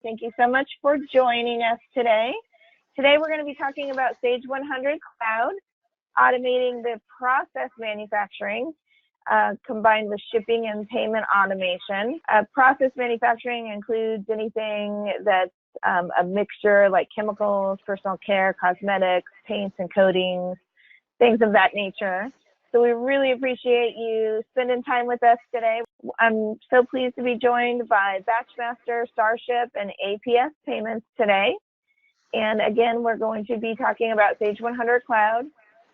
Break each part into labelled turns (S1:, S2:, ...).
S1: Thank you so much for joining us today. Today we're going to be talking about Sage 100 Cloud, automating the process manufacturing combined with shipping and payment automation. Process manufacturing includes anything that's a mixture like chemicals, personal care, cosmetics, paints and coatings, things of that nature. So we really appreciate you spending time with us today. I'm so pleased to be joined by BatchMaster, Starship, and APS Payments today. And again, we're going to be talking about Sage 100 Cloud,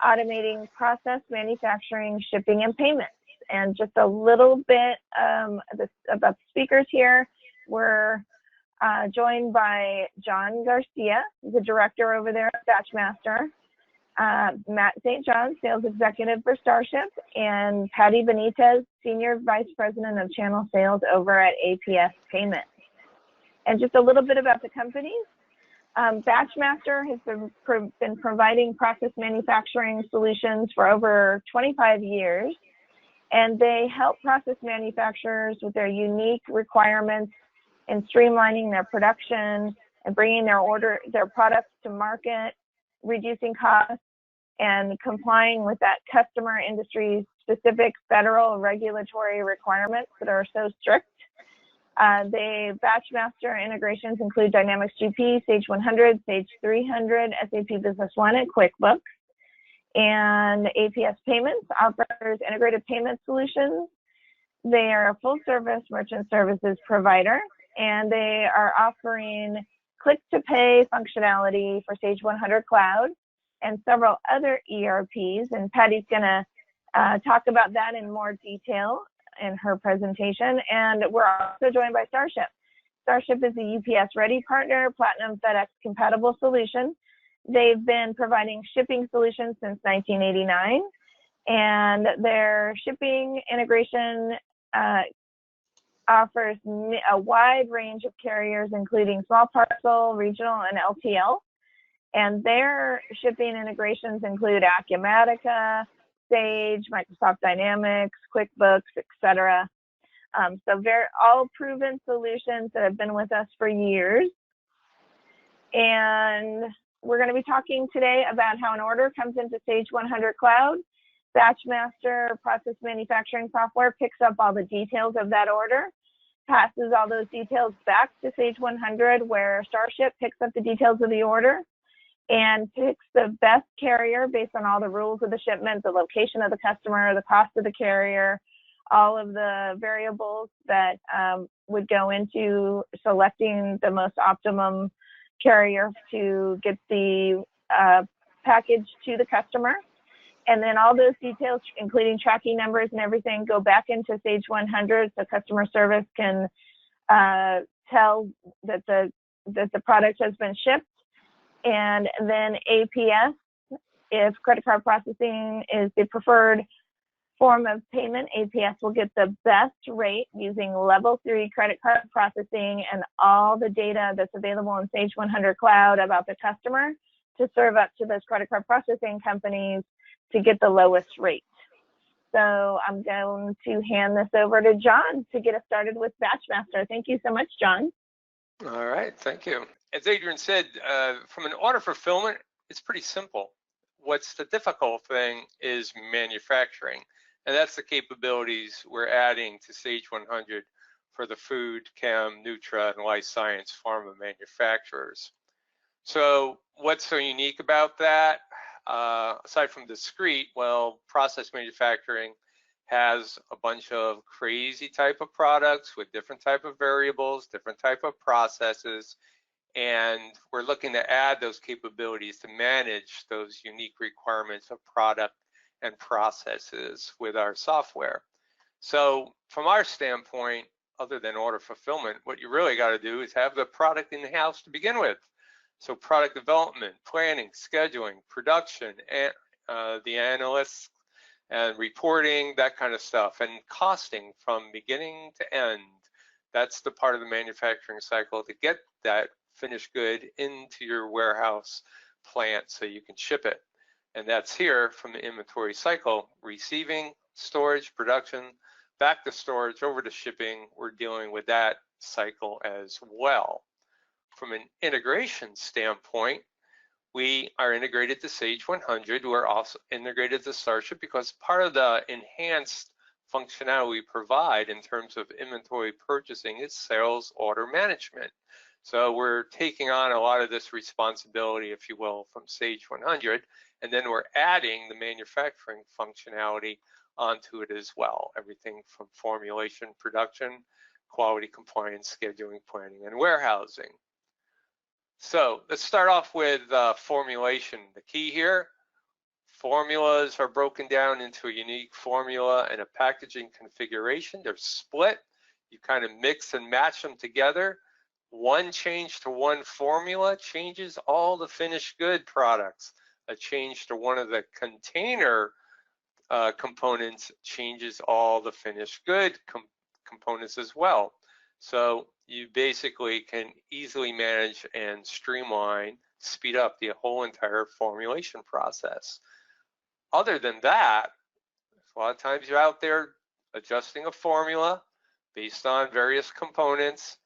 S1: automating process manufacturing, shipping, and payments. And just a little bit about the speakers here. We're joined by John Garcia, the director over there at BatchMaster, Matt St. John, sales executive for Starship, and Patty Benitez, senior vice president of channel sales over at APS Payments. And just a little bit about the companies. BatchMaster has been providing process manufacturing solutions for over 25 years, and they help process manufacturers with their unique requirements in streamlining their production and bringing their products to market, reducing costs, and complying with that customer industry specific federal regulatory requirements that are so strict. The BatchMaster integrations include Dynamics GP, Sage 100, Sage 300, SAP Business One, and QuickBooks. And APS Payments offers integrated payment solutions. They are a full service merchant services provider, and they are offering click to pay functionality for Sage 100 Cloud and several other ERPs. And Patty's going to talk about that in more detail in her presentation. And we're also joined by Starship. Starship is a UPS Ready partner, Platinum FedEx compatible solution. They've been providing shipping solutions since 1989, and their shipping integration offers a wide range of carriers, including small parcel, regional, and LTL. And their shipping integrations include Acumatica, Sage, Microsoft Dynamics, QuickBooks, etc. So they're all proven solutions that have been with us for years. And we're going to be talking today about how an order comes into Sage 100 Cloud. BatchMaster process manufacturing software picks up all the details of that order, passes all those details back to Sage 100, where Starship picks up the details of the order and picks the best carrier based on all the rules of the shipment, the location of the customer, the cost of the carrier, all of the variables that would go into selecting the most optimum carrier to get the package to the customer. And then all those details, including tracking numbers and everything, go back into Sage 100 so customer service can tell that the product has been shipped. And then APS, if credit card processing is the preferred form of payment, APS will get the best rate using level 3 credit card processing and all the data that's available in Sage 100 Cloud about the customer to serve up to those credit card processing companies to get the lowest rate. So I'm going to hand this over to John to get us started with BatchMaster. Thank you so much, John.
S2: All right, thank you. As Adrian said, from an order fulfillment, it's pretty simple. What's the difficult thing is manufacturing, and that's the capabilities we're adding to Sage 100 for the food, chem, nutra, and life science pharma manufacturers. So what's so unique about that? Aside from discrete, well, process manufacturing has a bunch of crazy type of products with different type of variables, different type of processes, and we're looking to add those capabilities to manage those unique requirements of product and processes with our software. So from our standpoint, other than order fulfillment, what you really got to do is have the product in the house to begin with. So product development, planning, scheduling, production, and the analysts and reporting, that kind of stuff, and costing from beginning to end. That's the part of the manufacturing cycle to get that finished good into your warehouse plant so you can ship it. And that's here from the inventory cycle, receiving, storage, production, back to storage, over to shipping. We're dealing with that cycle as well. from an integration standpoint, we are integrated to Sage 100. We're also integrated to Starship because part of the enhanced functionality we provide in terms of inventory purchasing is sales order management. So we're taking on a lot of this responsibility, if you will, from Sage 100, and then we're adding the manufacturing functionality onto it as well. Everything from formulation, production, quality compliance, scheduling, planning, and warehousing. So let's start off with formulation. The key here, formulas are broken down into a unique formula and a packaging configuration. They're split. You kind of mix and match them together. One change to one formula changes all the finished good products. A change to one of the container components changes all the finished good components as well. So you basically can easily manage and streamline, speed up the whole entire formulation process. Other than that, a lot of times you're out there adjusting a formula based on various components.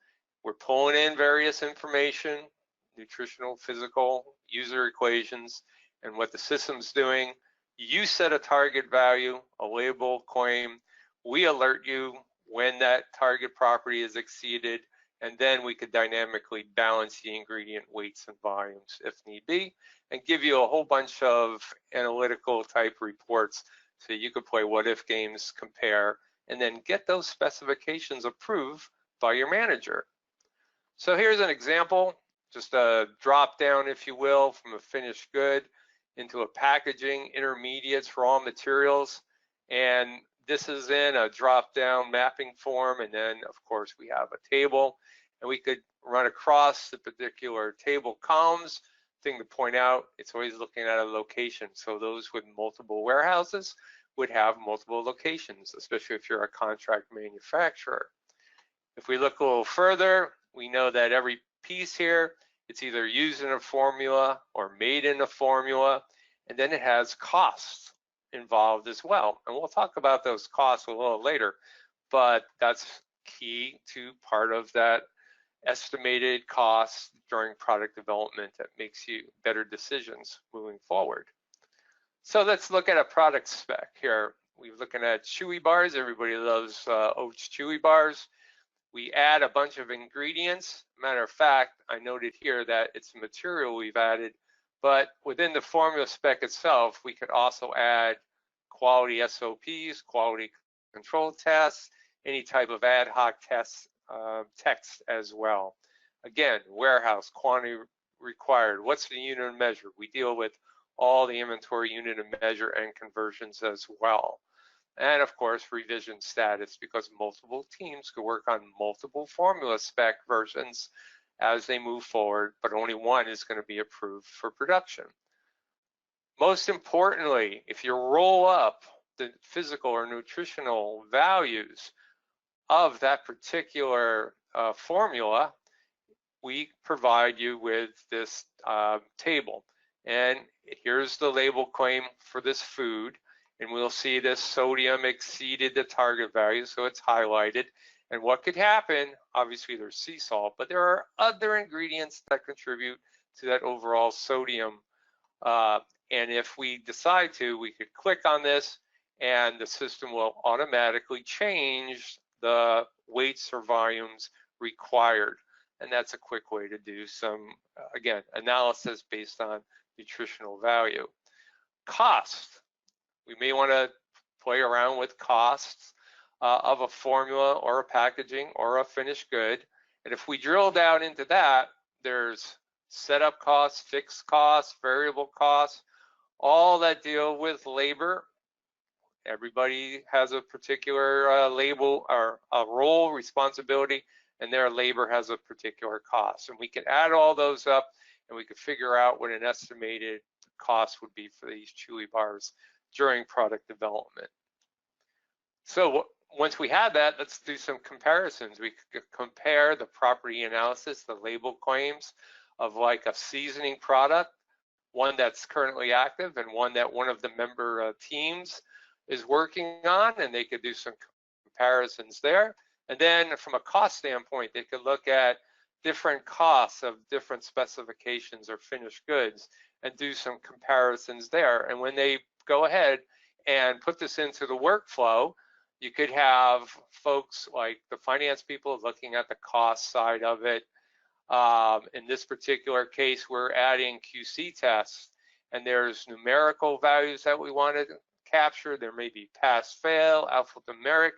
S2: We're pulling in various information, nutritional, physical, user equations, and what the system's doing. You set a target value, a label, claim. We alert you when that target property is exceeded, and then we could dynamically balance the ingredient weights and volumes if need be, and give you a whole bunch of analytical type reports so you could play what if games, compare, and then get those specifications approved by your manager. So here's an example, just a drop down, if you will, from a finished good into a packaging, intermediates, raw materials, and this is in a drop-down mapping form, and then of course we have a table, and we could run across the particular table columns. Thing to point out, it's always looking at a location, so those with multiple warehouses would have multiple locations, especially if you're a contract manufacturer. If we look a little further, we know that every piece here, it's either used in a formula or made in a formula, and then it has costs involved as well. And we'll talk about those costs a little later, but that's key to part of that estimated cost during product development that makes you better decisions moving forward. So let's look at a product spec here. We're looking at chewy bars. Everybody loves Oats chewy bars. We add a bunch of ingredients. Matter of fact, I noted here that it's a material we've added, but within the formula spec itself, we could also add quality SOPs, quality control tests, any type of ad hoc tests, text as well. Again, warehouse, quantity required, what's the unit of measure? We deal with all the inventory unit of measure and conversions as well. And of course, revision status, because multiple teams could work on multiple formula spec versions as they move forward, but only one is going to be approved for production. Most importantly, if you roll up the physical or nutritional values of that particular formula, we provide you with this table. And here's the label claim for this food. And we'll see this sodium exceeded the target value, so it's highlighted. And what could happen, obviously there's sea salt, but there are other ingredients that contribute to that overall sodium. And if we decide to, we could click on this and the system will automatically change the weights or volumes required. And that's a quick way to do some, again, analysis based on nutritional value. Cost. We may want to play around with costs of a formula or a packaging or a finished good. And if we drill down into that, there's setup costs, fixed costs, variable costs, all that deal with labor. Everybody has a particular label or a role, responsibility, and their labor has a particular cost. And we can add all those up and we can figure out what an estimated cost would be for these chewy bars during product development. So once we have that, let's do some comparisons. We could compare the property analysis, the label claims of like a seasoning product, one that's currently active and one that one of the member teams is working on, and they could do some comparisons there. And then from a cost standpoint, they could look at different costs of different specifications or finished goods and do some comparisons there. And when they go ahead and put this into the workflow, you could have folks like the finance people looking at the cost side of it. In this particular case, we're adding QC tests, and there's numerical values that we want to capture. There may be pass-fail, alphanumeric.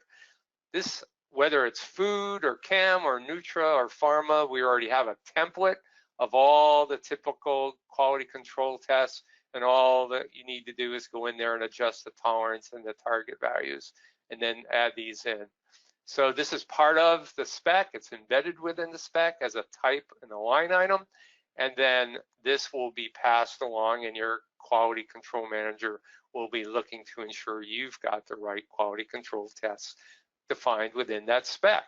S2: This, whether it's food or chem or nutra or pharma, we already have a template of all the typical quality control tests, and all that you need to do is go in there and adjust the tolerance and the target values, and then add these in. So this is part of the spec. It's embedded within the spec as a type and a line item, and then this will be passed along, and your quality control manager will be looking to ensure you've got the right quality control tests defined within that spec.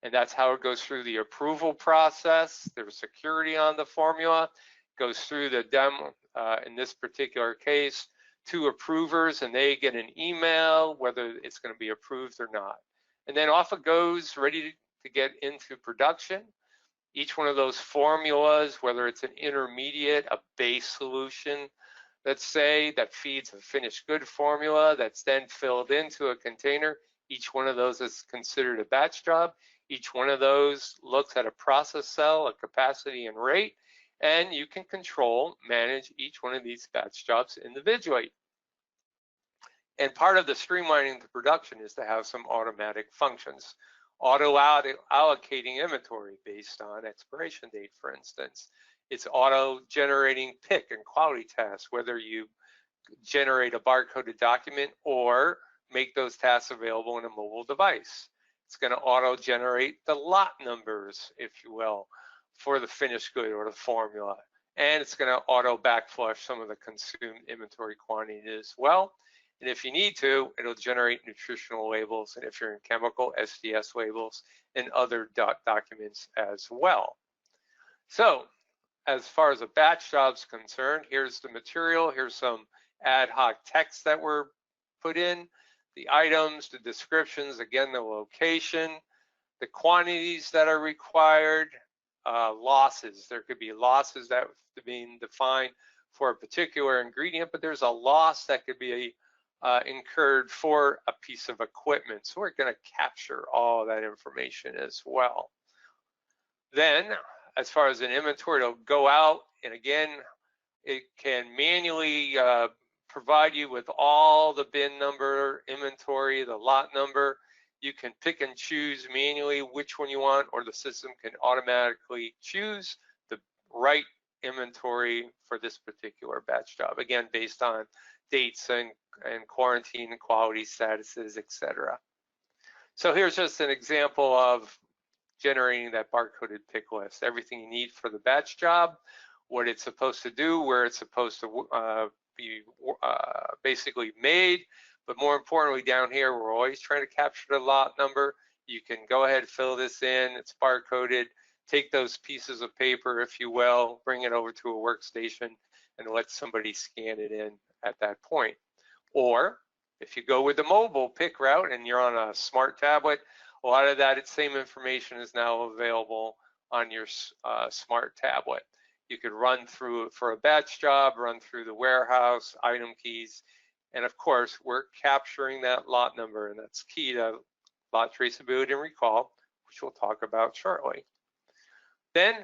S2: And that's how it goes through the approval process. There's security on the formula, goes through the demo, in this particular case, to approvers, and they get an email whether it's going to be approved or not. And then off it goes, ready to get into production. Each one of those formulas, whether it's an intermediate, a base solution, let's say, that feeds a finished good formula that's then filled into a container, each one of those is considered a batch job. Each one of those looks at a process cell, a capacity and rate, and you can control, manage each one of these batch jobs individually. And part of the streamlining the production is to have some automatic functions. Auto-allocating inventory based on expiration date, for instance. It's auto-generating pick and quality tasks, whether you generate a barcoded document or make those tasks available in a mobile device. It's going to auto-generate the lot numbers, if you will, for the finished good or the formula. And it's going to auto-backflush some of the consumed inventory quantity as well. And if you need to, it'll generate nutritional labels, and if you're in chemical, SDS labels, and other documents as well. So as far as a batch job's concerned, here's the material. Here's some ad hoc text that were put in, the items, the descriptions, again, the location, the quantities that are required, losses. There could be losses that are being defined for a particular ingredient, but there's a loss that could be incurred for a piece of equipment. So we're going to capture all that information as well. Then, as far as an inventory, it'll go out, and again, it can manually provide you with all the bin number, inventory, the lot number. You can pick and choose manually which one you want, or the system can automatically choose the right inventory for this particular batch job, again, based on dates and quarantine and quality statuses, etc. So here's just an example of generating that barcoded pick list, everything you need for the batch job, what it's supposed to do, where it's supposed to be basically made, but more importantly, down here, we're always trying to capture the lot number. You can go ahead, fill this in, it's barcoded, take those pieces of paper, if you will, bring it over to a workstation and let somebody scan it in at that point. Or if you go with the mobile pick route and you're on a smart tablet, a lot of that same information is now available on your smart tablet. You could run through it for a batch job, run through the warehouse, item keys, and of course, we're capturing that lot number, and that's key to lot traceability and recall, which we'll talk about shortly. Then,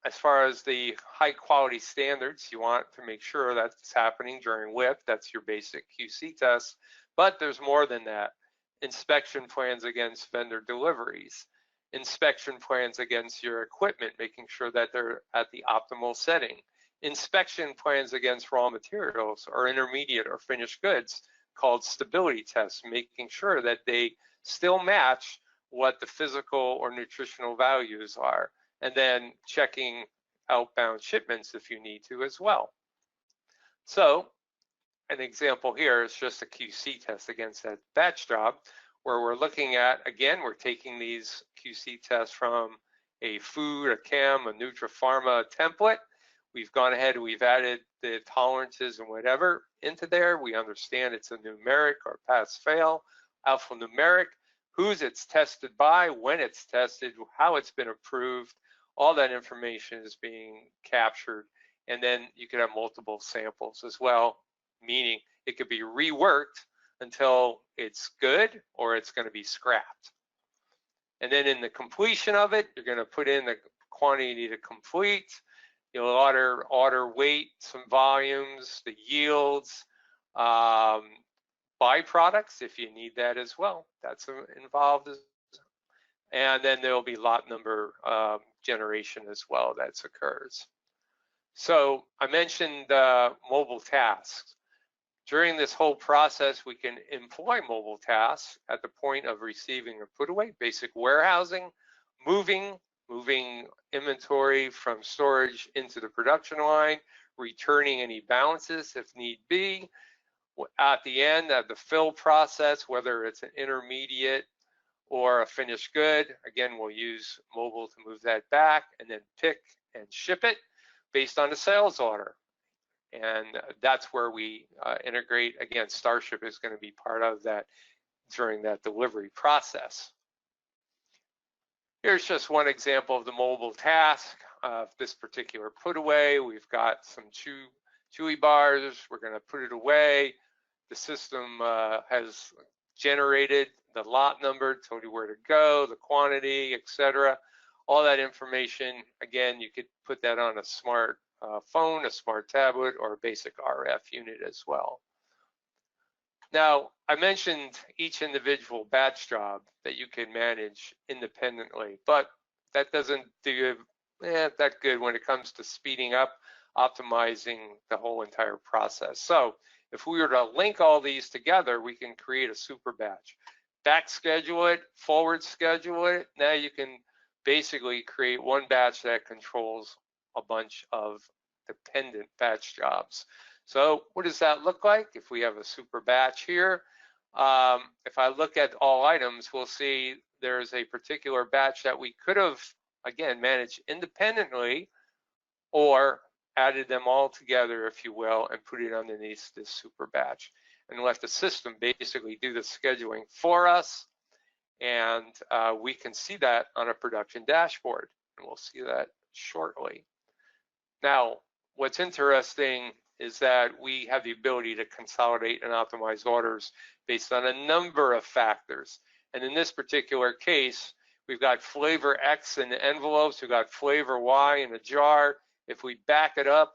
S2: as far as the high quality standards, you want to make sure that's happening during WIP. That's your basic QC test, but there's more than that. Inspection plans against vendor deliveries, inspection plans against your equipment, making sure that they're at the optimal setting, inspection plans against raw materials or intermediate or finished goods called stability tests, making sure that they still match what the physical or nutritional values are, and then checking outbound shipments if you need to as well. So an example here is just a QC test against that batch job, where we're looking at, again, we're taking these QC tests from a food, a chem, a Nutrapharma template. We've gone ahead and we've added the tolerances and whatever into there. We understand it's a numeric or pass-fail, alphanumeric, who's it's tested by, when it's tested, how it's been approved, all that information is being captured. And then you could have multiple samples as well, meaning it could be reworked until it's good or it's going to be scrapped. And then in the completion of it, you're going to put in the quantity to complete. You'll order weight, some volumes, the yields, byproducts if you need that as well. That's involved. And then there'll be lot number generation as well that occurs. So I mentioned mobile tasks. During this whole process, we can employ mobile tasks at the point of receiving or put away, basic warehousing, moving inventory from storage into the production line, returning any balances if need be. At the end of the fill process, whether it's an intermediate or a finished good, again, we'll use mobile to move that back and then pick and ship it based on the sales order. And that's where we integrate. Again, Starship is going to be part of that during that delivery process. Here's just one example of the mobile task of this particular put away. We've got some chewy bars. We're going to put it away. The system has generated the lot number, told you where to go, the quantity, etc. All that information, again, you could put that on a smart phone, a smart tablet, or a basic RF unit as well. Now, I mentioned each individual batch job that you can manage independently, but that doesn't do that good when it comes to speeding up, optimizing the whole entire process. So if we were to link all these together, we can create a super batch. Back schedule it, forward schedule it. Now you can basically create one batch that controls a bunch of dependent batch jobs. So what does that look like? If we have a super batch here, if I look at all items, we'll see there's a particular batch that we could have, again, managed independently or added them all together, if you will, and put it underneath this super batch and let the system basically do the scheduling for us. And we can see that on a production dashboard, and we'll see that shortly. Now, what's interesting is that we have the ability to consolidate and optimize orders based on a number of factors. And in this particular case, we've got flavor X in the envelopes, we've got flavor Y in a jar. If we back it up,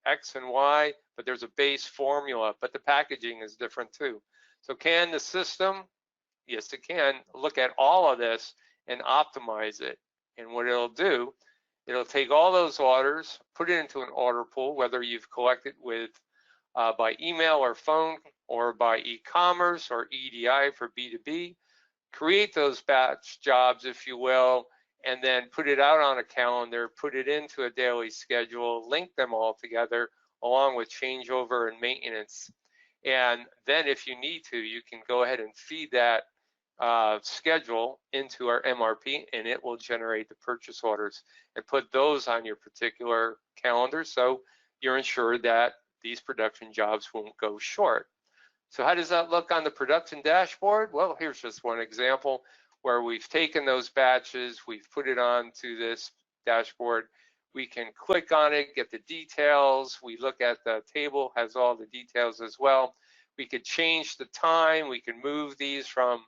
S2: X and Y, but there's a base formula, but the packaging is different too. So can the system, yes it can, look at all of this and optimize it. And what it'll do, it'll take all those orders, put it into an order pool, whether you've collected with by email or phone or by e-commerce or EDI for B2B, create those batch jobs, if you will, and then put it out on a calendar, put it into a daily schedule, link them all together along with changeover and maintenance. And then if you need to, you can go ahead and feed that schedule into our MRP and it will generate the purchase orders and put those on your particular calendar so you're ensured that these production jobs won't go short. So how does that look on the production dashboard? Well, here's just one example where we've taken those batches, we've put it onto this dashboard. We can click on it, get the details. We look at the table, has all the details as well. We could change the time. We can move these from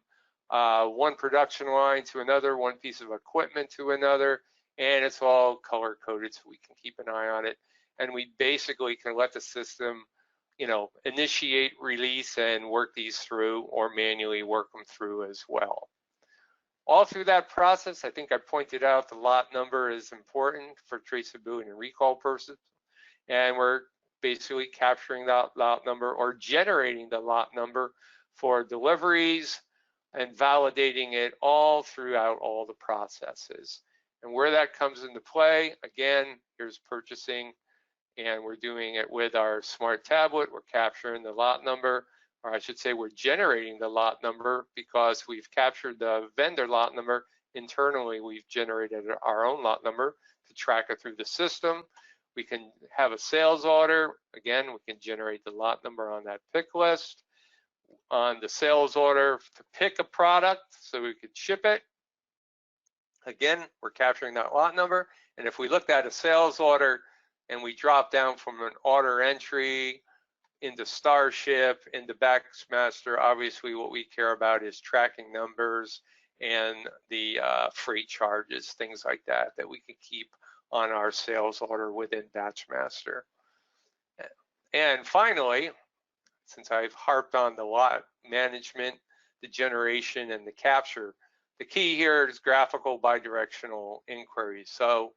S2: one production line to another, one piece of equipment to another, and it's all color coded so we can keep an eye on it. And we basically can let the system, initiate, release, and work these through or manually work them through as well. All through that process, I think I pointed out the lot number is important for traceability and recall purposes. And we're basically capturing that lot number or generating the lot number for deliveries and validating it all throughout all the processes. And where that comes into play, again, here's purchasing, and we're doing it with our smart tablet. We're capturing the lot number, or I should say we're generating the lot number because we've captured the vendor lot number. Internally, we've generated our own lot number to track it through the system. We can have a sales order. Again, we can generate the lot number on that pick list. On the sales order to pick a product so we could ship it. Again, we're capturing that lot number And if we looked at a sales order and we drop down from an order entry into Starship, into BatchMaster, obviously what we care about is tracking numbers and the freight charges, things like that, that we can keep on our sales order within BatchMaster. And finally, since I've harped on the lot management, the generation, and the capture, the key here is graphical bidirectional inquiries. So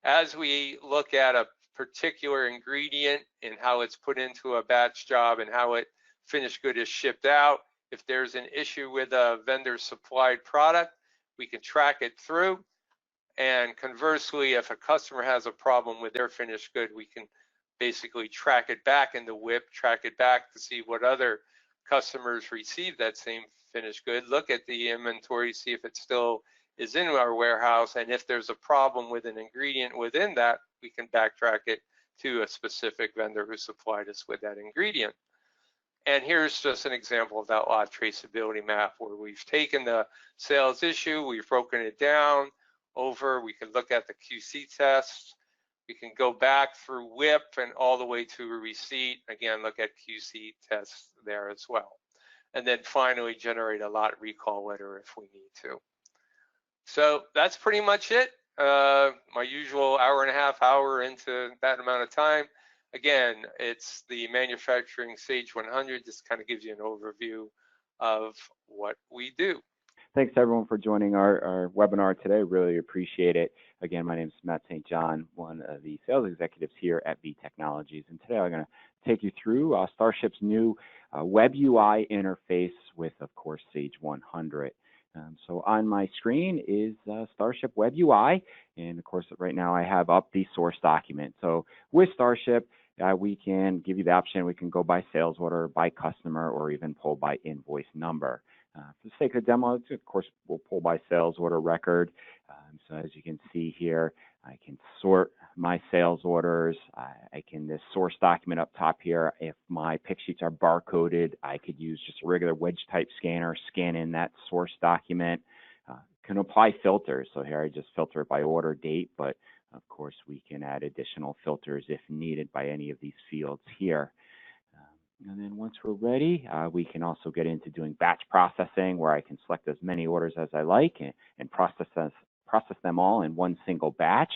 S2: as we look at a particular ingredient and how it's put into a batch job and how it finished good is shipped out, if there's an issue with a vendor supplied product, we can track it through. And conversely, if a customer has a problem with their finished good, we can basically track it back in the WIP, track it back to see what other customers received that same finished good, look at the inventory, see if it still is in our warehouse, and if there's a problem with an ingredient within that, we can backtrack it to a specific vendor who supplied us with that ingredient. And here's just an example of that lot traceability map where we've taken the sales issue, we've broken it down over, we can look at the QC tests, we can go back through WIP and all the way to a receipt. Again, look at QC tests there as well. And then finally generate a lot recall letter if we need to. So that's pretty much it. My usual hour and a half, hour into that amount of time. Again, it's the manufacturing Sage 100. Just kind of gives you an overview of what we do.
S3: Thanks everyone for joining our webinar today. Really appreciate it. Again, my name is Matt St. John, one of the sales executives here at V Technologies. And today I'm going to take you through Starship's new web UI interface with, of course, Sage 100. So on my screen is Starship Web UI, and of course right now I have up the source document. So with Starship, we can give you the option, we can go by sales order, by customer, or even pull by invoice number. For the sake of the demo, of course, we'll pull by sales order record. So as you can see here, I can sort my sales orders. I can, this source document up top here, if my pick sheets are barcoded, I could use just a regular wedge type scanner, scan in that source document. Can apply filters. So here I just filter it by order date, but of course we can add additional filters if needed by any of these fields here. And then once we're ready, we can also get into doing batch processing, where I can select as many orders as I like and process them all in one single batch,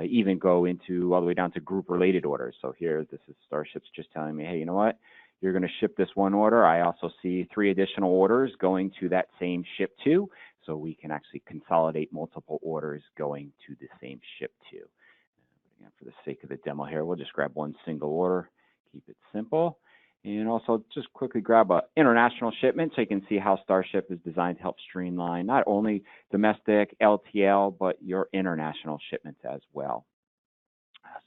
S3: even go into all the way down to group related orders. So here, this is Starship's just telling me, hey, you know what? You're going to ship this one order. I also see 3 additional orders going to that same ship to, so we can actually consolidate multiple orders going to the same ship to. Again, for the sake of the demo here, we'll just grab one single order, keep it simple. And also just quickly grab an international shipment so you can see how Starship is designed to help streamline not only domestic LTL, but your international shipments as well.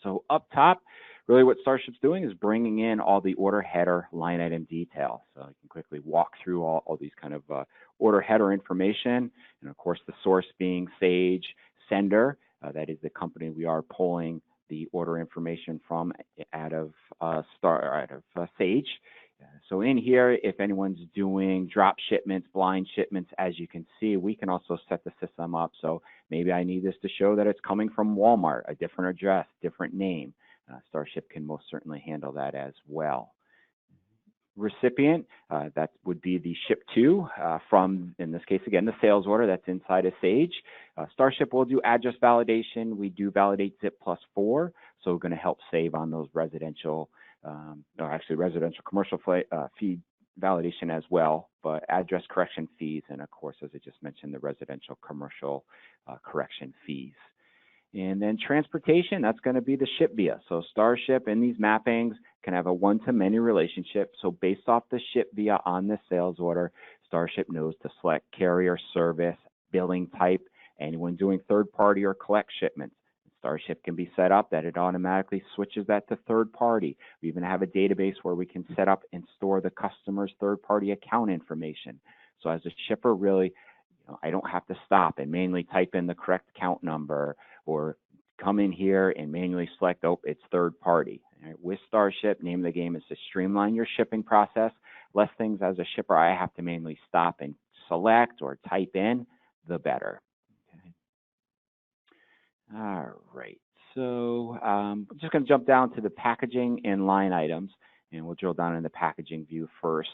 S3: So up top, really what Starship's doing is bringing in all the order header line item detail. So you can quickly walk through all these kind of order header information. And of course, the source being Sage, sender, that is the company we are pulling the order information from out of Sage. So in here, if anyone's doing drop shipments, blind shipments, as you can see, we can also set the system up. So maybe I need this to show that it's coming from Walmart, a different address, different name. Starship can most certainly handle that as well. Recipient, that would be the ship to from, in this case, again, the sales order that's inside of Sage. Starship will do address validation. We do validate ZIP+4, so we're going to help save on those residential, residential commercial fee validation as well, but address correction fees, and of course, as I just mentioned, the residential commercial correction fees. And then transportation, that's going to be the ship via. So Starship in these mappings can have a one-to-many relationship. So based off the ship via on the sales order, Starship knows to select carrier, service, billing type, anyone doing third-party or collect shipments. Starship can be set up that it automatically switches that to third party. We even have a database where we can set up and store the customer's third-party account information. So as a shipper, really, I don't have to stop and manually type in the correct account number or come in here and manually select, oh, it's third party. Right? With Starship, name of the game is to streamline your shipping process. Less things as a shipper I have to manually stop and select or type in, the better. Okay. All right, so I'm just going to jump down to the packaging and line items, and we'll drill down in the packaging view first.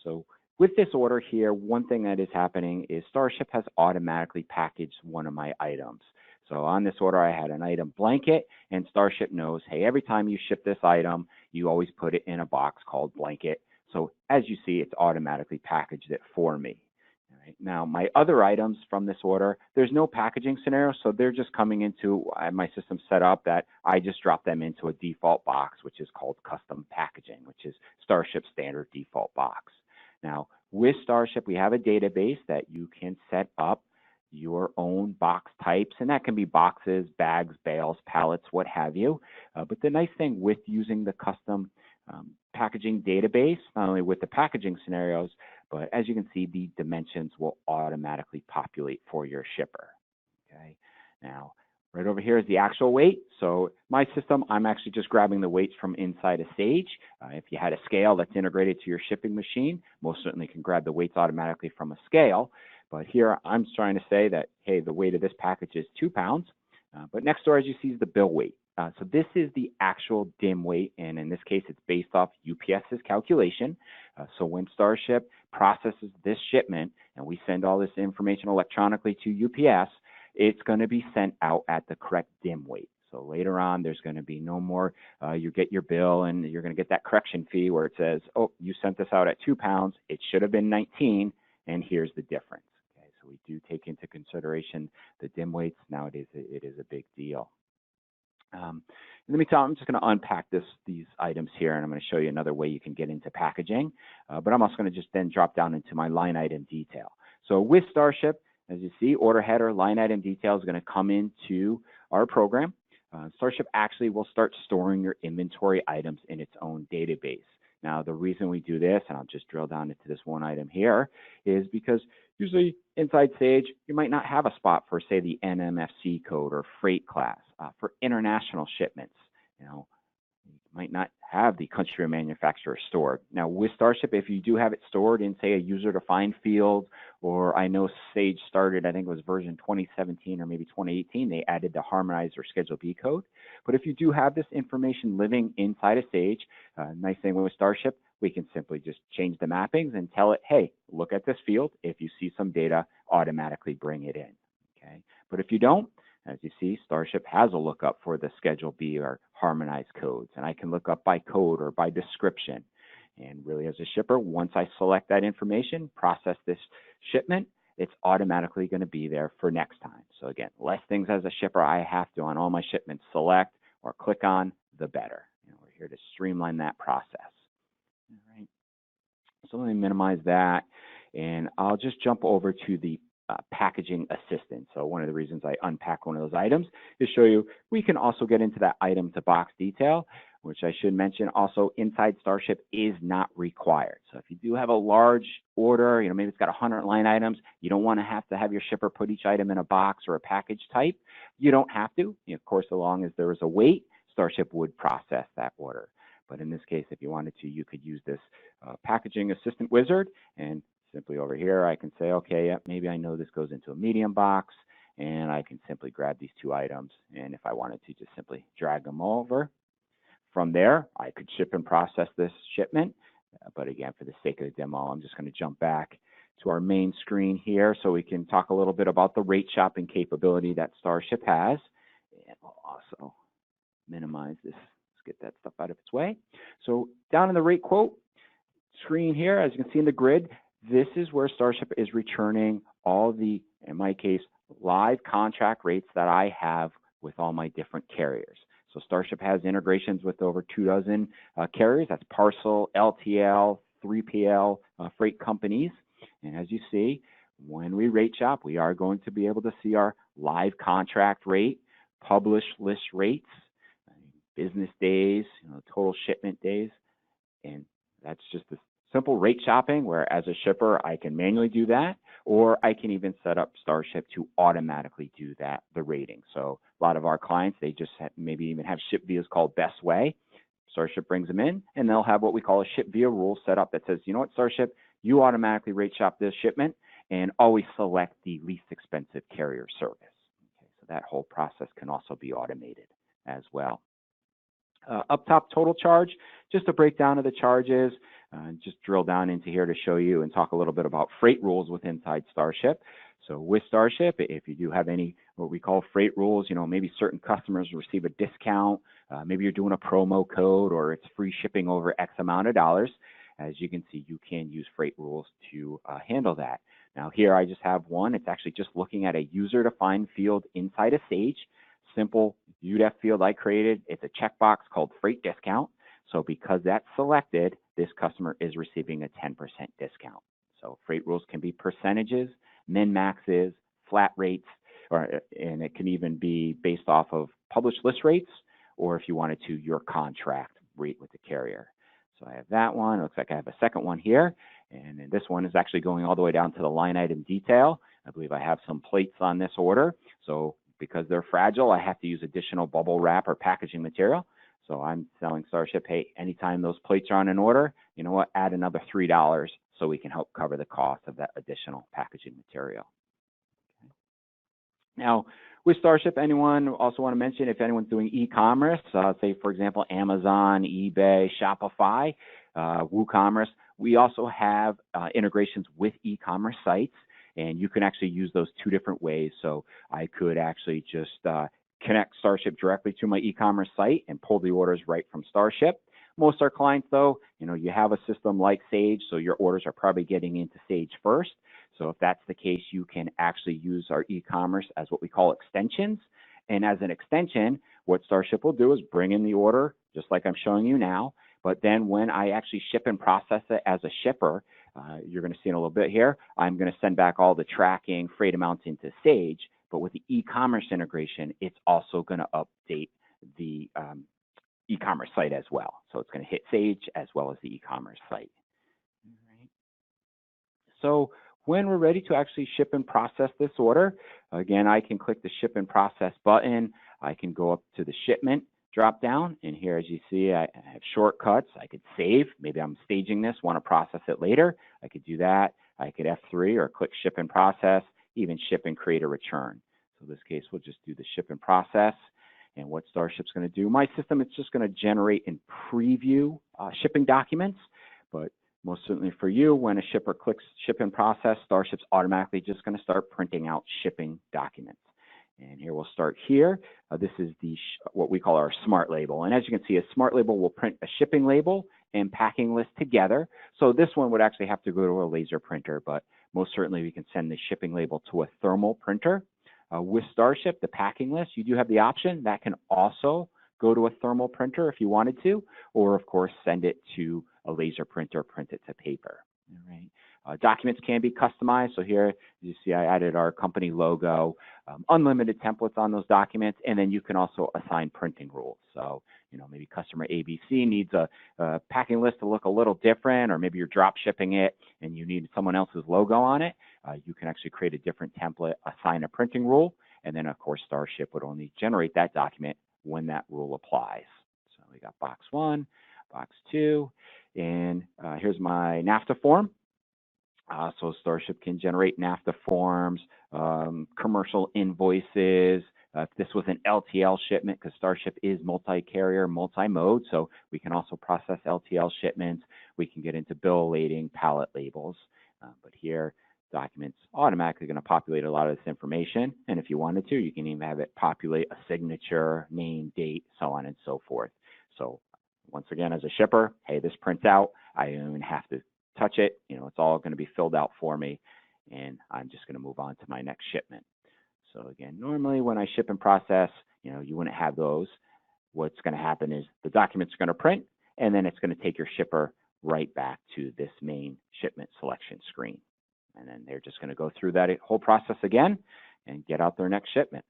S3: So with this order here, one thing that is happening is Starship has automatically packaged one of my items. So on this order, I had an item blanket, and Starship knows, hey, every time you ship this item, you always put it in a box called blanket. So as you see, it's automatically packaged it for me. All right. Now, my other items from this order, there's no packaging scenario, so they're just coming into my system set up that I just drop them into a default box, which is called custom packaging, which is Starship's standard default box. Now, with Starship, we have a database that you can set up your own box types, and that can be boxes, bags, bales, pallets, what have you. But the nice thing with using the custom packaging database, not only with the packaging scenarios, but as you can see, the dimensions will automatically populate for your shipper. Okay. Now, right over here is the actual weight. So my system, I'm actually just grabbing the weights from inside of Sage. If you had a scale that's integrated to your shipping machine, most certainly can grab the weights automatically from a scale. But here I'm trying to say that, hey, the weight of this package is 2 pounds. But next door, as you see, is the bill weight. So this is the actual dim weight, and in this case, it's based off UPS's calculation. So when Starship processes this shipment, and we send all this information electronically to UPS, it's going to be sent out at the correct dim weight. So later on, there's going to be no more, you get your bill, and you're going to get that correction fee where it says, oh, you sent this out at 2 pounds. It should have been 19, and here's the difference. Okay, so we do take into consideration the dim weights. Nowadays, it is a big deal. Let me tell you, I'm just going to unpack these items here, and I'm going to show you another way you can get into packaging. But I'm also going to just then drop down into my line item detail. So with Starship, as you see, order header, line item detail is going to come into our program. Starship actually will start storing your inventory items in its own database. Now, the reason we do this, and I'll just drill down into this one item here, is because usually inside Sage, you might not have a spot for, say, the NMFC code or freight class for international shipments. You know, you might not have the country or manufacturer stored. Now, with Starship, if you do have it stored in, say, a user-defined field, or I know Sage started, I think it was version 2017 or maybe 2018, they added the harmonized or Schedule B code. But if you do have this information living inside of Sage, nice thing with Starship, we can simply just change the mappings and tell it, hey, look at this field. If you see some data, automatically bring it in. Okay. But if you don't, as you see, Starship has a lookup for the Schedule B or harmonized codes, and I can look up by code or by description. And really, as a shipper, once I select that information, process this shipment, it's automatically going to be there for next time. So again, less things as a shipper I have to on all my shipments select or click on, the better. You know, we're here to streamline that process. All right. So let me minimize that, and I'll just jump over to the packaging assistant. So one of the reasons I unpack one of those items is show you we can also get into that item to box detail, which I should mention also inside Starship is not required. So if you do have a large order, you know, maybe it's got 100 line items, you don't want to have your shipper put each item in a box or a package type. You don't have to. You know, of course, so long as there is a weight, Starship would process that order. But in this case, if you wanted to, you could use this packaging assistant wizard, and simply over here, I can say, okay, yeah, maybe I know this goes into a medium box, and I can simply grab these 2 items. And if I wanted to, just simply drag them over. From there, I could ship and process this shipment. But again, for the sake of the demo, I'm just going to jump back to our main screen here so we can talk a little bit about the rate shopping capability that Starship has. And we'll also minimize this. Let's get that stuff out of its way. So down in the rate quote screen here, as you can see in the grid, this is where Starship is returning all the, in my case, live contract rates that I have with all my different carriers. So Starship has integrations with over 24 carriers. That's parcel, LTL, 3PL, freight companies. And as you see, when we rate shop, we are going to be able to see our live contract rate, published list rates, business days, you know, total shipment days. And that's just the simple rate shopping, where as a shipper, I can manually do that, or I can even set up Starship to automatically do that, the rating. So a lot of our clients, they just maybe even have ship vias called Best Way. Starship brings them in, and they'll have what we call a ship via rule set up that says, you know what, Starship, you automatically rate shop this shipment and always select the least expensive carrier service. Okay, so that whole process can also be automated as well. Up top, total charge, just a breakdown of the charges, just drill down into here to show you and talk a little bit about freight rules with inside Starship. So with Starship, if you do have any what we call freight rules, maybe certain customers receive a discount, maybe you're doing a promo code or it's free shipping over X amount of dollars. As you can see, you can use freight rules to handle that. Now here I just have one. It's actually just looking at a user-defined field inside of Sage. Simple UDEF field I created. It's a checkbox called freight discount. So because that's selected, this customer is receiving a 10% discount. So freight rules can be percentages, min-maxes, flat rates, and it can even be based off of published list rates, or if you wanted to, your contract rate with the carrier. So I have that one. It looks like I have a second one here. And this one is actually going all the way down to the line item detail. I believe I have some plates on this order. So because they're fragile, I have to use additional bubble wrap or packaging material. So I'm telling Starship, hey, anytime those plates are on an order, you know what, add another $3 so we can help cover the cost of that additional packaging material. Okay. Now, with Starship, anyone also want to mention if anyone's doing e-commerce, say, for example, Amazon, eBay, Shopify, WooCommerce, we also have integrations with e-commerce sites, and you can actually use those two different ways. So I could actually just connect Starship directly to my e-commerce site and pull the orders right from Starship. Most of our clients, though, you have a system like Sage, so your orders are probably getting into Sage first. So if that's the case, you can actually use our e-commerce as what we call extensions. And as an extension, what Starship will do is bring in the order, just like I'm showing you now. But then when I actually ship and process it as a shipper, you're going to see in a little bit here, I'm going to send back all the tracking freight amounts into Sage. But with the e-commerce integration, it's also going to update the e-commerce site as well. So it's going to hit Sage as well as the e-commerce site. All right. So when we're ready to actually ship and process this order, again, I can click the ship and process button. I can go up to the shipment drop down, and here, as you see, I have shortcuts. I could save. Maybe I'm staging this, want to process it later. I could do that. I could F3 or click ship and process, even ship and create a return. So in this case, we'll just do the ship and process. And what Starship's going to do, my system, it's just going to generate and preview shipping documents. But most certainly for you, when a shipper clicks ship and process, Starship's automatically just going to start printing out shipping documents. And here we'll start here. This is the what we call our smart label. And as you can see, a smart label will print a shipping label and packing list together. So this one would actually have to go to a laser printer, but most certainly we can send the shipping label to a thermal printer. With Starship, the packing list, you do have the option that can also go to a thermal printer if you wanted to, or of course send it to a laser printer, print it to paper. All right. Documents can be customized. So here you see I added our company logo, unlimited templates on those documents, and then you can also assign printing rules. So, maybe customer ABC needs a packing list to look a little different, or maybe you're drop shipping it and you need someone else's logo on it. You can actually create a different template, assign a printing rule, and then of course Starship would only generate that document when that rule applies. So we got box 1, box 2, and here's my NAFTA form. So Starship can generate NAFTA forms, commercial invoices. If this was an LTL shipment, because Starship is multi-carrier, multi-mode, so we can also process LTL shipments. We can get into bill lading, pallet labels. But here, documents automatically going to populate a lot of this information. And if you wanted to, you can even have it populate a signature, name, date, so on and so forth. So once again, as a shipper, hey, this prints out. I don't even have to touch it. It's all going to be filled out for me, and I'm just going to move on to my next shipment. So again, normally when I ship and process, you wouldn't have those. What's going to happen is the document's going to print, and then it's going to take your shipper right back to this main shipment selection screen. And then they're just going to go through that whole process again and get out their next shipment.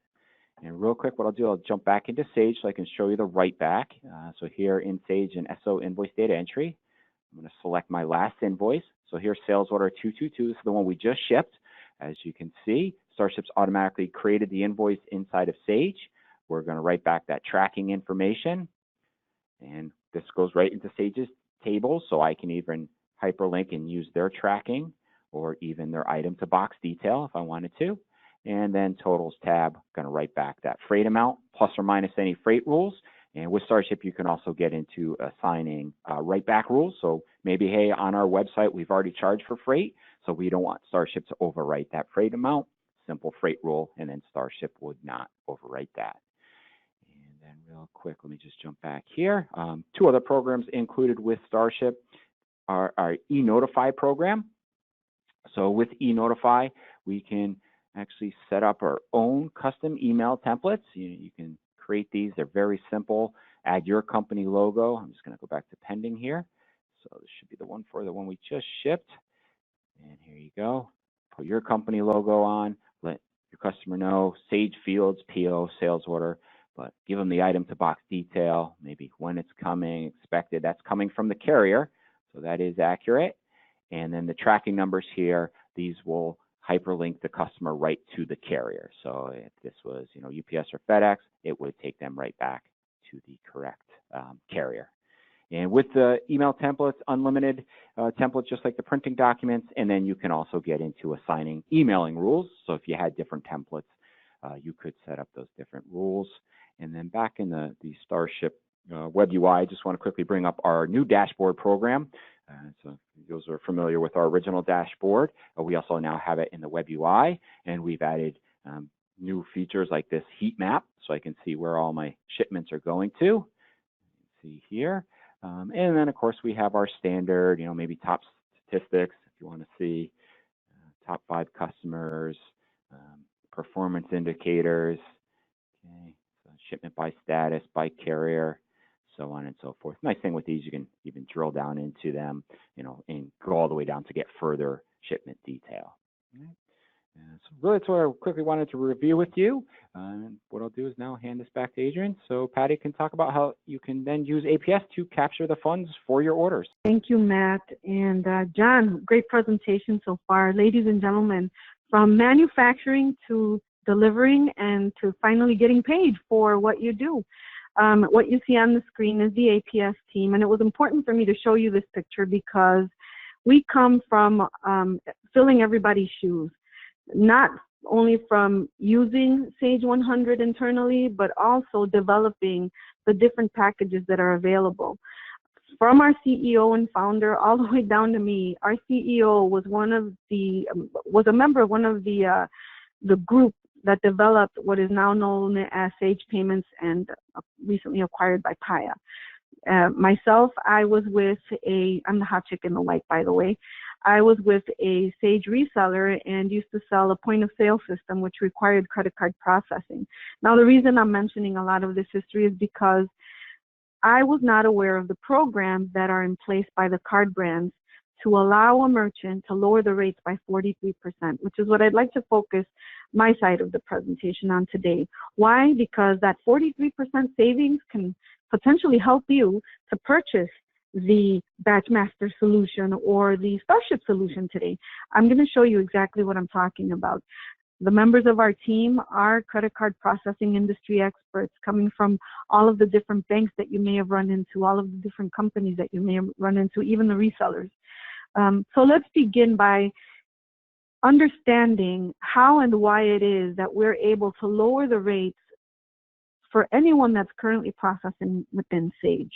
S3: And real quick, what I'll do, I'll jump back into Sage so I can show you the write back. So here in Sage in SO invoice data entry, I'm going to select my last invoice. So here's sales order 222. This is the one we just shipped. As you can see, Starship's automatically created the invoice inside of Sage. We're going to write back that tracking information. And this goes right into Sage's table, so I can even hyperlink and use their tracking or even their item to box detail if I wanted to. and then totals tab, going to write back that freight amount plus or minus any freight rules. And with Starship, you can also get into assigning write back rules. So maybe, hey, on our website, we've already charged for freight, so we don't want Starship to overwrite that freight amount. Simple freight rule, and then Starship would not overwrite that. And then real quick, let me just jump back here. 2 other programs included with Starship are our e-Notify program. So with e-Notify, we can actually set up our own custom email templates. You can create these. They're very simple. Add your company logo. I'm just going to go back to pending here. So this should be the one for the one we just shipped. And here you go. Put your company logo on. Let your customer know Sage Fields, PO, sales order, but give them the item to box detail, maybe when it's coming, expected. That's coming from the carrier, so that is accurate. And then the tracking numbers here, these will hyperlink the customer right to the carrier. So if this was, UPS or FedEx, it would take them right back to the correct carrier. And with the email templates, unlimited templates, just like the printing documents, and then you can also get into assigning emailing rules. So if you had different templates, you could set up those different rules. And then back in the Starship web UI, I just want to quickly bring up our new dashboard program. So those are familiar with our original dashboard. We also now have it in the web UI, and we've added new features like this heat map, so I can see where all my shipments are going to. See here. And then, of course, we have our standard, maybe top statistics, if you want to see top 5 customers, performance indicators, okay, so shipment by status, by carrier, so on and so forth. Nice thing with these, you can even drill down into them, and go all the way down to get further shipment detail. Okay. So really, that's what I quickly wanted to review with you. What I'll do is now hand this back to Adrian, so Patty can talk about how you can then use APS to capture the funds for your orders.
S4: Thank you, Matt. And John, great presentation so far. Ladies and gentlemen, from manufacturing to delivering and to finally getting paid for what you do. What you see on the screen is the APS team, and it was important for me to show you this picture because we come from filling everybody's shoes. Not only from using Sage 100 internally, but also developing the different packages that are available. From our CEO and founder all the way down to me, our CEO was a member of one of the group that developed what is now known as Sage Payments and recently acquired by Paya. Myself, I was with I'm the hot chick in the white, by the way. I was with a Sage reseller and used to sell a point of sale system which required credit card processing. Now, the reason I'm mentioning a lot of this history is because I was not aware of the programs that are in place by the card brands to allow a merchant to lower the rates by 43%, which is what I'd like to focus my side of the presentation on today. Why? Because that 43% savings can potentially help you to purchase the BatchMaster solution or the Starship solution today. I'm going to show you exactly what I'm talking about. The members of our team are credit card processing industry experts coming from all of the different banks that you may have run into, all of the different companies that you may have run into, even the resellers. So let's begin by understanding how and why it is that we're able to lower the rates for anyone that's currently processing within Sage.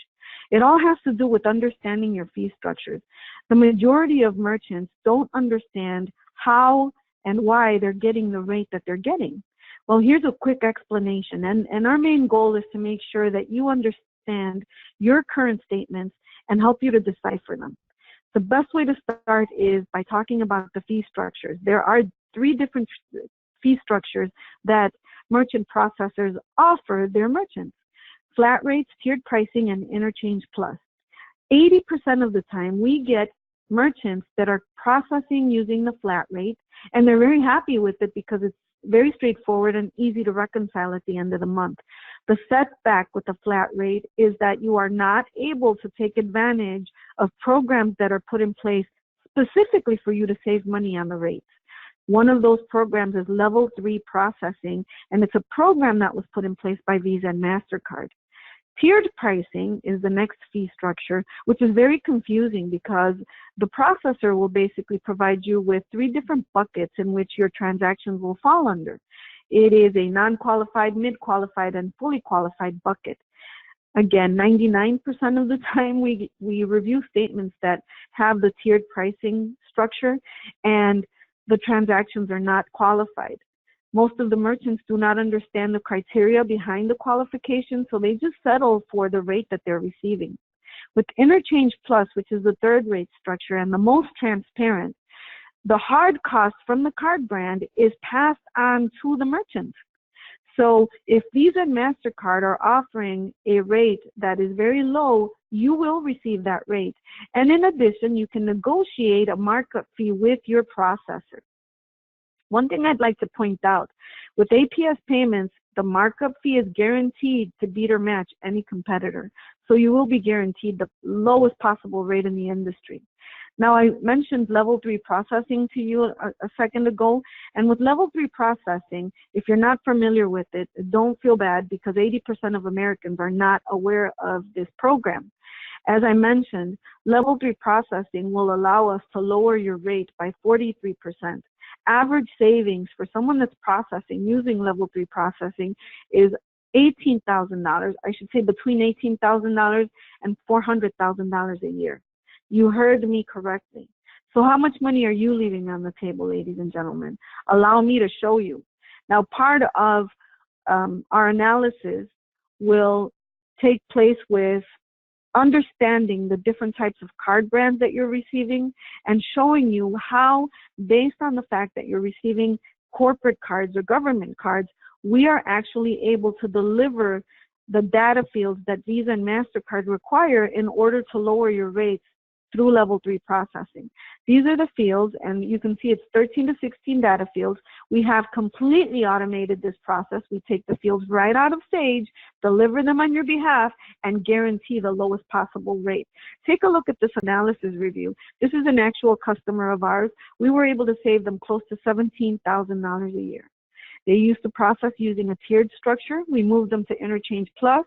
S4: It all has to do with understanding your fee structures. The majority of merchants don't understand how and why they're getting the rate that they're getting. Well, here's a quick explanation, and our main goal is to make sure that you understand your current statements and help you to decipher them. The best way to start is by talking about the fee structures. There are 3 different fee structures that merchant processors offer their merchants: flat rates, tiered pricing, and interchange plus. 80% of the time, we get merchants that are processing using the flat rate, and they're very happy with it because it's very straightforward and easy to reconcile at the end of the month. The setback with the flat rate is that you are not able to take advantage of programs that are put in place specifically for you to save money on the rates. One of those programs is Level 3 processing, and it's a program that was put in place by Visa and MasterCard. Tiered pricing is the next fee structure, which is very confusing because the processor will basically provide you with 3 different buckets in which your transactions will fall under. It is a non-qualified, mid-qualified, and fully qualified bucket. Again, 99% of the time we review statements that have the tiered pricing structure and the transactions are not qualified. Most of the merchants do not understand the criteria behind the qualification, so they just settle for the rate that they're receiving. With Interchange Plus, which is the third rate structure and the most transparent, the hard cost from the card brand is passed on to the merchant. So if Visa and MasterCard are offering a rate that is very low, you will receive that rate. And in addition, you can negotiate a markup fee with your processor. One thing I'd like to point out, with APS payments, the markup fee is guaranteed to beat or match any competitor. So you will be guaranteed the lowest possible rate in the industry. Now, I mentioned level 3 processing to you a second ago, and with level 3 processing, if you're not familiar with it, don't feel bad because 80% of Americans are not aware of this program. As I mentioned, level 3 processing will allow us to lower your rate by 43%. Average savings for someone that's processing using level 3 processing is $18,000. I should say between $18,000 and $400,000 a year. You heard me correctly. So how much money are you leaving on the table, ladies and gentlemen? Allow me to show you. Now, part of our analysis will take place with understanding the different types of card brands that you're receiving and showing you how, based on the fact that you're receiving corporate cards or government cards, we are actually able to deliver the data fields that Visa and MasterCard require in order to lower your rates through level 3 processing. These are the fields, and you can see it's 13 to 16 data fields. We have completely automated this process. We take the fields right out of Sage, deliver them on your behalf, and guarantee the lowest possible rate. Take a look at this analysis review. This is an actual customer of ours. We were able to save them close to $17,000 a year. They used to process using a tiered structure. We moved them to Interchange Plus,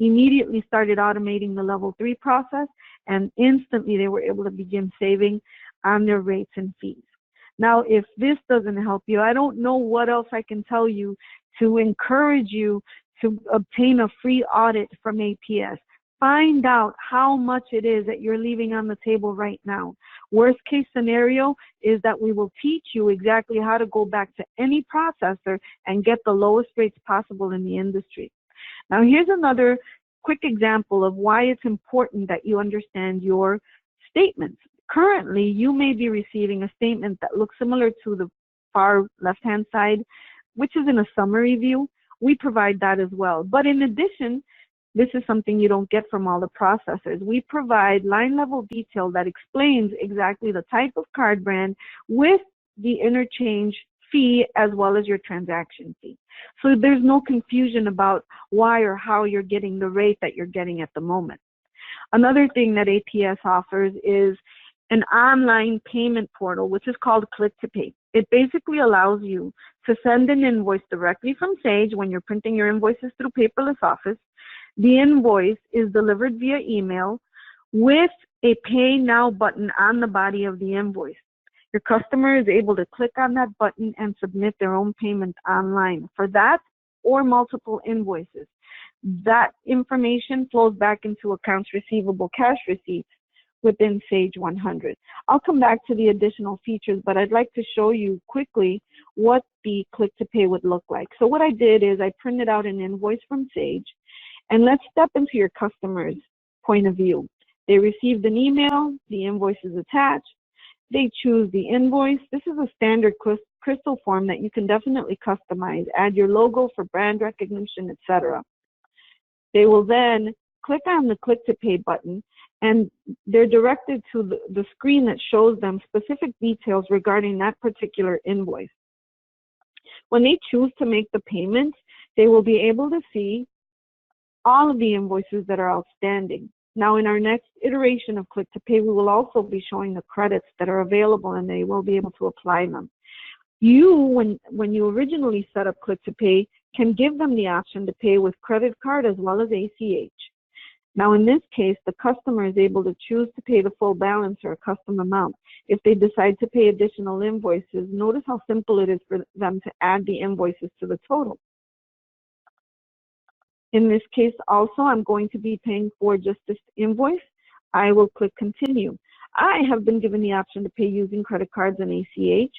S4: immediately started automating the level 3 process, and instantly they were able to begin saving on their rates and fees. Now, if this doesn't help you, I don't know what else I can tell you to encourage you to obtain a free audit from APS. Find out how much it is that you're leaving on the table right now. Worst case scenario is that we will teach you exactly how to go back to any processor and get the lowest rates possible in the industry. Now, here's another quick example of why it's important that you understand your statements. Currently, you may be receiving a statement that looks similar to the far left-hand side, which is in a summary view. We provide that as well. But in addition, this is something you don't get from all the processors. We provide line-level detail that explains exactly the type of card brand with the interchange fee as well as your transaction fee. So there's no confusion about why or how you're getting the rate that you're getting at the moment. Another thing that APS offers is an online payment portal, which is called Click to Pay. It basically allows you to send an invoice directly from Sage when you're printing your invoices through paperless office. The invoice is delivered via email with a Pay Now button on the body of the invoice. Your customer is able to click on that button and submit their own payment online for that or multiple invoices. That information flows back into accounts receivable cash receipts within Sage 100. I'll come back to the additional features, but I'd like to show you quickly what the Click to Pay would look like. So what I did is I printed out an invoice from Sage, and let's step into your customer's point of view. They received an email, the invoice is attached, they choose the invoice. This is a standard crystal form that you can definitely customize, add your logo for brand recognition, etc. They will then click on the Click to Pay button, and they're directed to the screen that shows them specific details regarding that particular invoice. When they choose to make the payment, they will be able to see all of the invoices that are outstanding. Now, in our next iteration of Click to Pay, we will also be showing the credits that are available, and they will be able to apply them. When you originally set up Click to Pay, can give them the option to pay with credit card as well as ACH. Now, in this case, the customer is able to choose to pay the full balance or a custom amount. If they decide to pay additional invoices, notice how simple it is for them to add the invoices to the total. In this case also, I'm going to be paying for just this invoice. I will click continue. I have been given the option to pay using credit cards and ACH.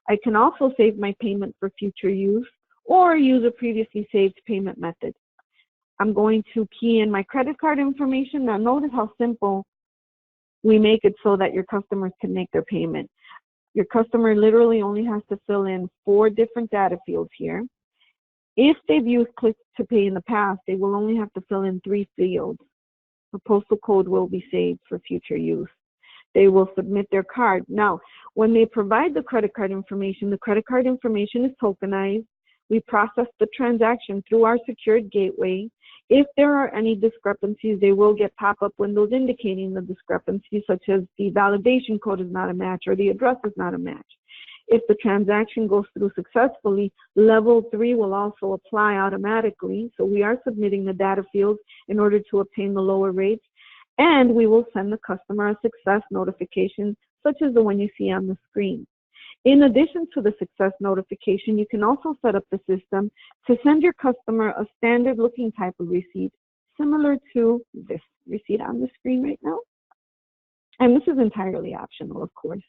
S4: I can also save my payment for future use or use a previously saved payment method. I'm going to key in my credit card information. Now notice how simple we make it so that your customers can make their payment. Your customer literally only has to fill in 4 different data fields here. If they've used Click to Pay in the past, they will only have to fill in 3 fields. The postal code will be saved for future use. They will submit their card. Now, when they provide the credit card information is tokenized. We process the transaction through our secured gateway. If there are any discrepancies, they will get pop-up windows indicating the discrepancies, such as the validation code is not a match or the address is not a match. If the transaction goes through successfully, level 3 will also apply automatically. So we are submitting the data fields in order to obtain the lower rates. And we will send the customer a success notification, such as the one you see on the screen. In addition to the success notification, you can also set up the system to send your customer a standard looking type of receipt, similar to this receipt on the screen right now. And this is entirely optional, of course.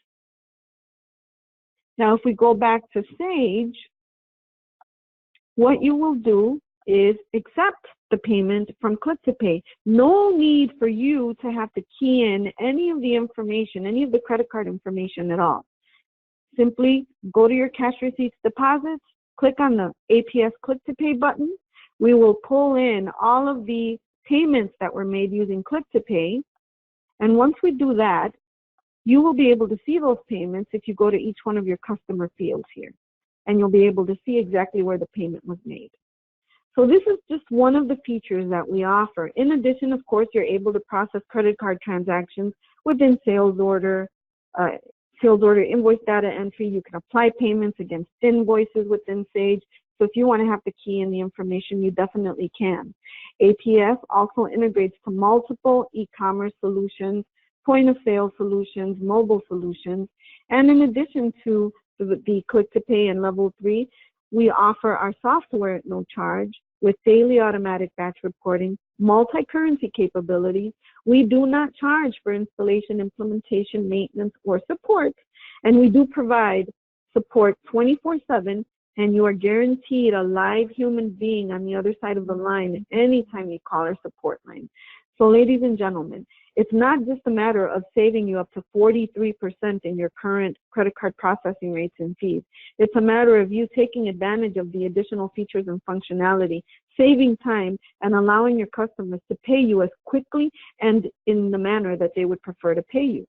S4: Now, if we go back to Sage, what you will do is accept the payment from Click to Pay. No need for you to have to key in any of the information, any of the credit card information at all. Simply go to your cash receipts deposits, click on the APS Click to Pay button. We will pull in all of the payments that were made using Click to Pay. And once we do that, you will be able to see those payments if you go to each one of your customer fields here. And you'll be able to see exactly where the payment was made. So this is just one of the features that we offer. In addition, of course, you're able to process credit card transactions within sales order invoice data entry. You can apply payments against invoices within Sage. So if you want to have to key in the information, you definitely can. APS also integrates to multiple e-commerce solutions, point of sale solutions, mobile solutions. And in addition to the Click to Pay and level 3, we offer our software at no charge with daily automatic batch reporting, multi-currency capabilities. We do not charge for installation, implementation, maintenance, or support. And we do provide support 24/7, and you are guaranteed a live human being on the other side of the line anytime you call our support line. So ladies and gentlemen, it's not just a matter of saving you up to 43% in your current credit card processing rates and fees. It's a matter of you taking advantage of the additional features and functionality, saving time, and allowing your customers to pay you as quickly and in the manner that they would prefer to pay you.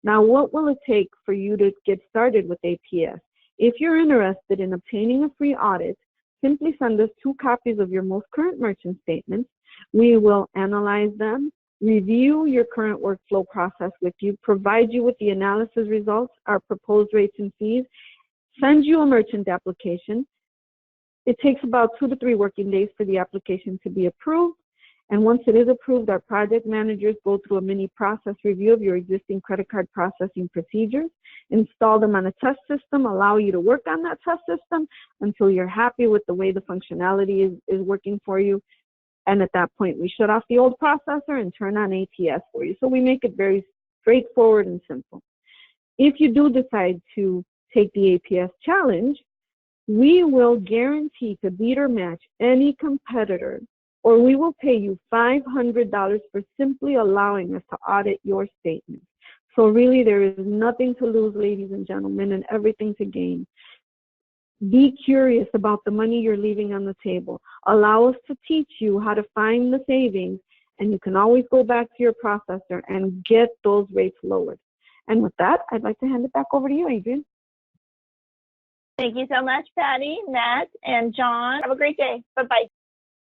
S4: Now, what will it take for you to get started with APS? If you're interested in obtaining a free audit, simply send us 2 copies of your most current merchant statements. We will analyze them, review your current workflow process with you, provide you with the analysis results, our proposed rates and fees, send you a merchant application. It takes about 2 to 3 working days for the application to be approved. And once it is approved, our project managers go through a mini process review of your existing credit card processing procedures, install them on a test system, allow you to work on that test system until you're happy with the way the functionality is working for you. And at that point, we shut off the old processor and turn on APS for you. So we make it very straightforward and simple. If you do decide to take the APS challenge, we will guarantee to beat or match any competitor, or we will pay you $500 for simply allowing us to audit your statements. So really, there is nothing to lose, ladies and gentlemen, and everything to gain. Be curious about the money you're leaving on the table. Allow us to teach you how to find the savings, and you can always go back to your processor and get those rates lowered. And with that, I'd like to hand it back over to you, Adrian.
S1: Thank you so much, Patty, Matt, and John. Have a great day. Bye-bye.